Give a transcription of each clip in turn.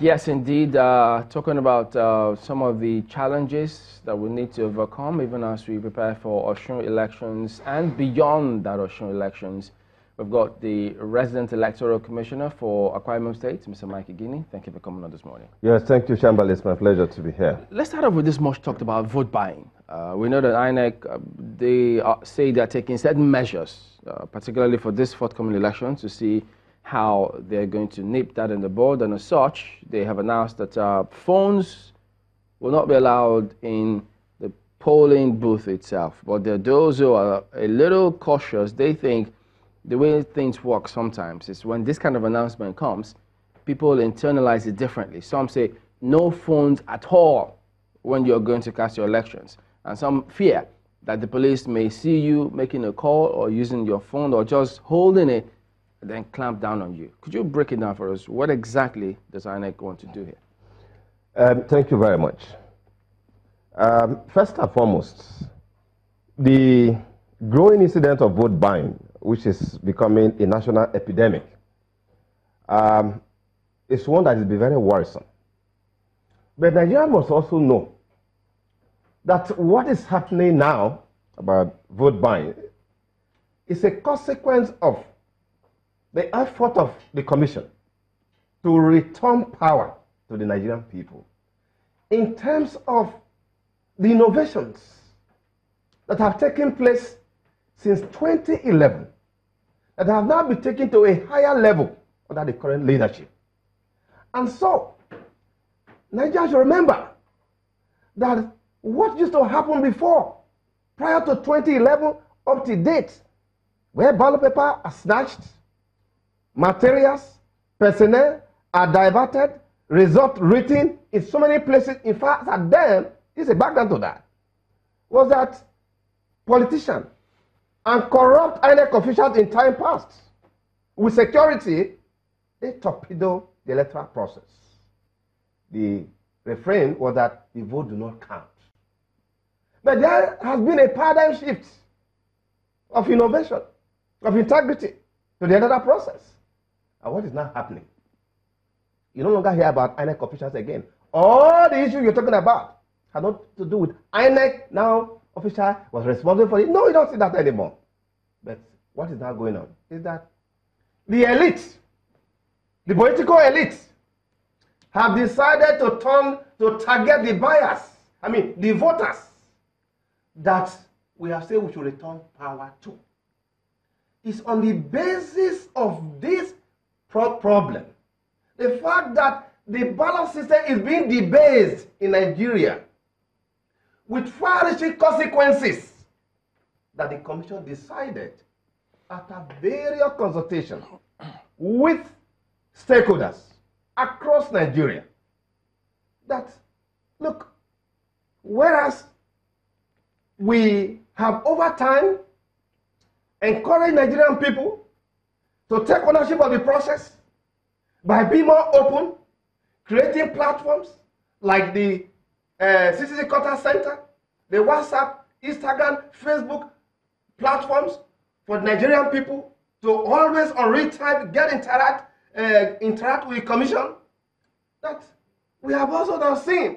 Yes, indeed. Talking about some of the challenges that we need to overcome, even as we prepare for Osun elections and beyond that Osun elections. We've got the Resident Electoral Commissioner for Akwa Ibom State, Mr. Mike Igini. Thank you for coming on this morning. Yes, thank you, Shambal. It's my pleasure to be here. Let's start off with this much talked about vote buying. We know that INEC, they say they're taking certain measures, particularly for this forthcoming election, to see how they're going to nip that in the bud. And as such, they have announced that phones will not be allowed in the polling booth itself. But there are those who are a little cautious. They think the way things work sometimes is when this kind of announcement comes, people internalize it differently. Some say no phones at all when you're going to cast your elections. And some fear that the police may see you making a call or using your phone or just holding it and then clamp down on you. Could you break it down for us? What exactly does INEC want to do here? Thank you very much. First and foremost, the growing incident of vote buying, which is becoming a national epidemic, is one that is very worrisome. But Nigeria must also know that what is happening now about vote buying is a consequence of the effort of the Commission to return power to the Nigerian people in terms of the innovations that have taken place since 2011 that have now been taken to a higher level under the current leadership. And so, Nigeria should remember that what used to happen before, prior to 2011 up to date, where ballot paper are snatched, materials, personnel are diverted, result written in so many places. In fact, at them, this is a background to that, was that politicians and corrupt INEC officials in time past, with security, they torpedo the electoral process. The refrain was that the vote do not count. But there has been a paradigm shift of innovation, of integrity to the electoral process. And what is now happening? You no longer hear about INEC officials again. All the issues you're talking about have not to do with INEC now official was responsible for it. No, you don't see that anymore. But what is now going on is that the elite, the political elite, have decided to target the buyers, the voters, that we have said we should return power to. It's on the basis of this problem, the fact that the ballot system is being debased in Nigeria with far-reaching consequences, that the Commission decided, after various consultations with stakeholders across Nigeria, that, look, whereas we have over time encouraged Nigerian people to take ownership of the process by being more open, creating platforms like the CCC Contact Center, the WhatsApp, Instagram, Facebook platforms for Nigerian people to always on real time interact with the Commission. That we have also now seen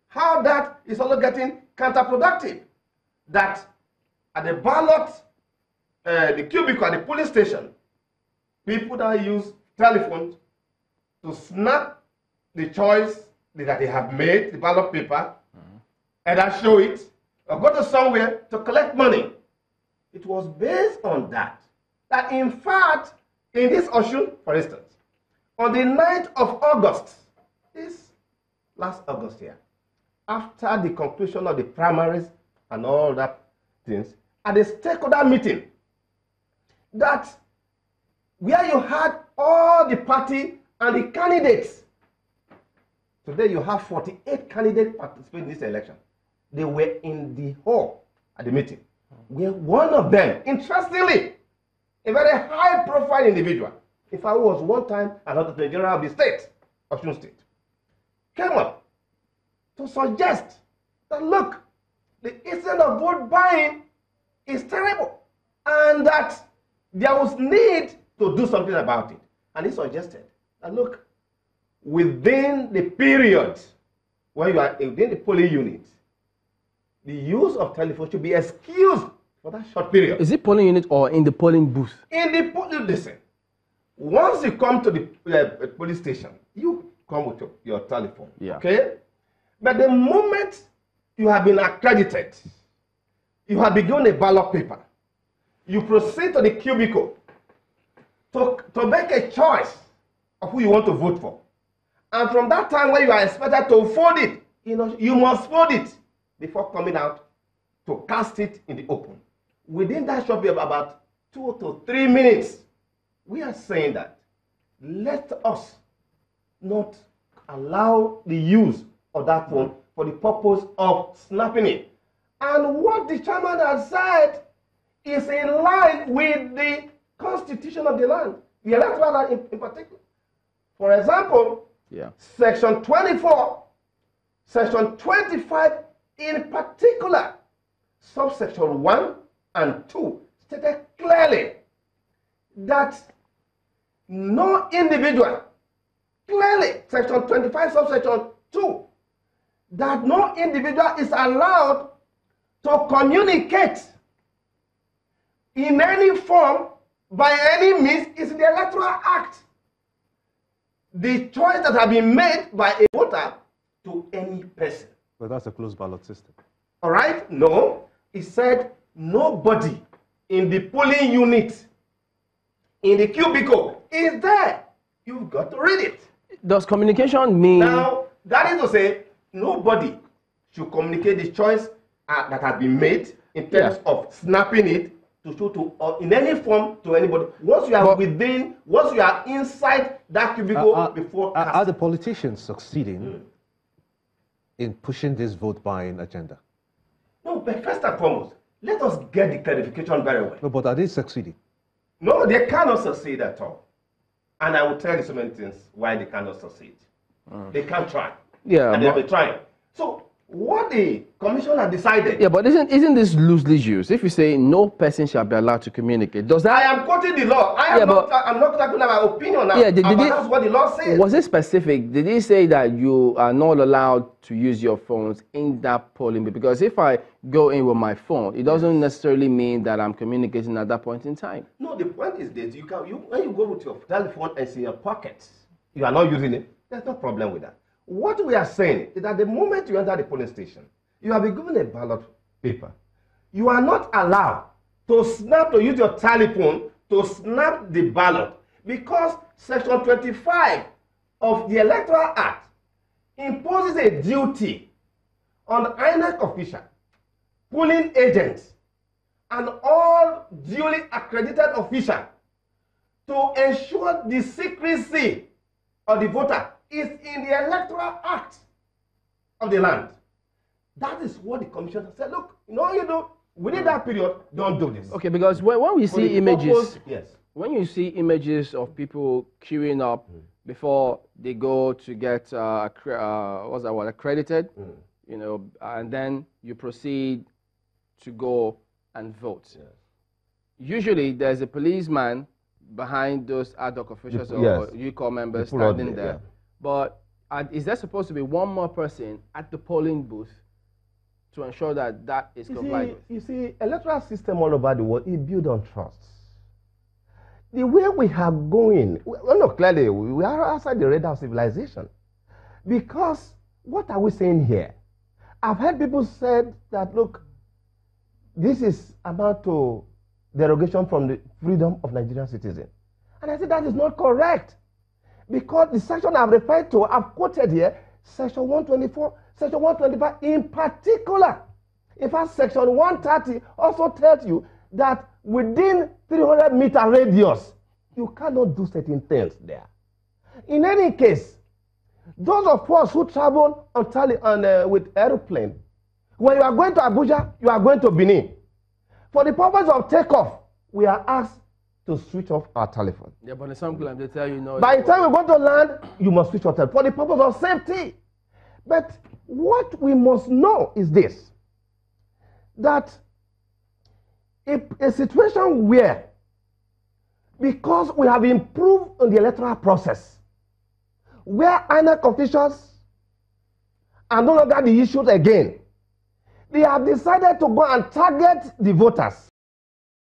how that is also getting counterproductive. That at the ballot, the cubicle at the polling station, people now use telephones to snap the choice that they have made, the ballot paper, and I show it, or go to somewhere to collect money. It was based on that. That in fact, in this Osun, for instance, on the 9th of August, this last August here, after the conclusion of the primaries and all that things, at the stakeholder meeting, that where you had all the party and the candidates, today you have 48 candidates participating in this election. They were in the hall at the meeting, where one of them, interestingly, a very high-profile individual, in fact, who was one time another general of the state, Osun State, came up to suggest that, look, the incident of vote buying is terrible, and that there was need to do something about it. And he suggested that, look, within the period when you are within the polling unit, the use of telephone should be excused for that short period. Is it polling unit or in the polling booth? In the polling, listen, once you come to the police station, you come with your telephone, okay? But the moment you have been accredited, you have been given a ballot paper, you proceed to the cubicle to make a choice of who you want to vote for. And from that time when you are expected to fold it, you must fold it before coming out to cast it in the open. Within that short period of about 2 to 3 minutes, we are saying that let us not allow the use of that phone for the purpose of snapping it. And what the chairman has said is in line with the constitution of the land, the electoral land in particular. For example, Section 24, Section 25 in particular, subsection 1 and 2 stated clearly that no individual, clearly, Section 25, subsection 2, that no individual is allowed to communicate in any form, by any means, is in the Electoral Act. The choice that has been made by a voter to any person. But that's a closed ballot system. All right? No. It said nobody in the polling unit, in the cubicle, is there. You've got to read it. Does communication mean... Now, that is to say, nobody should communicate the choice that has been made in terms of snapping it to show to in any form to anybody. Once you are once you are inside that cubicle before... Are the politicians succeeding in pushing this vote buying agenda? No, but first and foremost, let us get the clarification very well. No, but are they succeeding? No, they cannot succeed at all. And I will tell you so many things why they cannot succeed. They can't try. Yeah, and they'll be trying. So what the commission has decided... Yeah, but isn't this loosely used? If you say no person shall be allowed to communicate, does that... I am quoting the law. I'm not talking about opinion now. Yeah, that's what the law says. Was it specific? Did it say that you are not allowed to use your phones in that polling booth? Because if I go in with my phone, it doesn't necessarily mean that I'm communicating at that point in time. No, the point is that when you go with your telephone and it's in your pocket, you are not using it, there's no problem with that. What we are saying is that the moment you enter the polling station, you have been given a ballot paper. You are not allowed to use your telephone to snap the ballot because Section 25 of the Electoral Act imposes a duty on the INEC official, polling agents, and all duly accredited officials to ensure the secrecy of the voter is in the Electoral Act of the land. That is what the commission said. Look, within that period, don't do this. Okay, because when we see images, yes. When you see images of people queuing up before they go to get accredited, and then you proceed to go and vote. Yes. Usually, there's a policeman behind those ad hoc officials or UCOR members standing there. Yeah. But is there supposed to be one more person at the polling booth to ensure that that is complied with? You see, electoral system all over the world is built on trust. The way we are going, clearly, we are outside the radar of civilization. Because what are we saying here? I've heard people say that, look, this is about to derogation from the freedom of Nigerian citizens. And I said that is not correct. Because the section I've referred to, I've quoted here, Section 124, Section 125 in particular. In fact, Section 130 also tells you that within 300-meter radius, you cannot do certain things there. In any case, those of us who travel with aeroplane, when you are going to Abuja, you are going to Benin. For the purpose of takeoff, we are asked to switch off our telephone. Yeah, but in some places they tell you no. By the time we go to land, you must switch off telephone for the purpose of safety. But what we must know is this, that a situation where, because we have improved on the electoral process, where INEC officials are no longer the issues again. They have decided to go and target the voters.